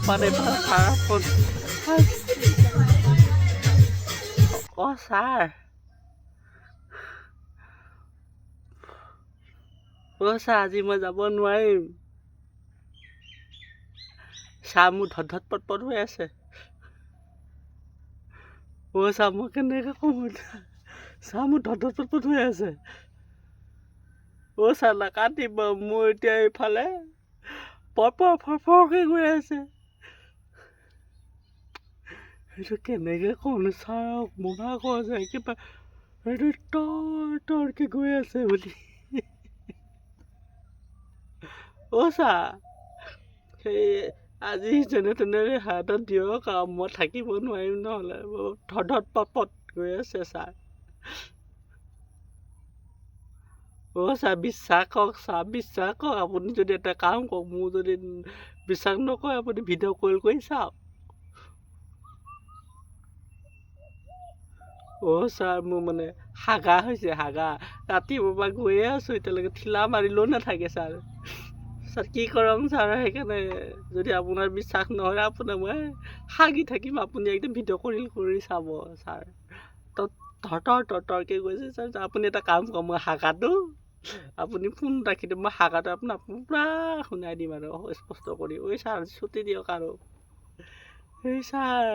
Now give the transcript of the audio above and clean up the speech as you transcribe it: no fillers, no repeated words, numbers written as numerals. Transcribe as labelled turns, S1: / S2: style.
S1: পাৰে sir phone অঁ sir অঁ ছাৰ আজি মই যাব নোৱাৰিম ছাৰ মোৰ ধত পট হৈ আছে অঁ ছাৰ মই কেনেকৈ ক'ম ছাৰ মোৰ ধত পট হৈ আছে অঁ ছাৰ নাকাটিব মোৰ এতিয়া এইফালে ফৰফৰকৈ গৈ আছে সেইটো কেনেকৈ ক'ম ছাৰক মনা কোৱা যায় কিবা সেইটো তৰকৈ গৈ আছে বুলি অঁ ছাৰ সেই আজি যেনে তেনে হাতত দিয়ক আৰু মই থাকিব নোৱাৰিম নহ'লে ধত পট গৈ আছে ছাৰ অঁ ছাৰ বিশ্বাস কৰক আপুনি যদি এটা কাম কৰক মোৰ যদি বিশ্বাস নকৰে আপুনি ভিডিঅ' কল কৰি চাওক অঁ ছাৰ মোৰ মানে হাগা হৈছে ৰাতিপুৱাৰ পৰা গৈয়ে আছোঁ এতিয়ালৈকে ঠিলা মাৰিলেও নাথাকে ছাৰ কি কৰম ছাৰ সেইকাৰণে যদি আপোনাৰ বিশ্বাস নহয় আপোনাক মই হাগি থাকিম আপুনি একদম ভিডিঅ' কৰি চাব ছাৰ তৰকৈ গৈছে ছাৰ আপুনি এটা কাম কৰক মই হাগাটো আপুনি ফোন ৰাখি দিম মই হাগাটো আপোনাক পূৰা শুনাই দিম আৰু স্পষ্ট কৰি ঐ ছাৰ ছুটি দিয়ক আৰু এই ছাৰ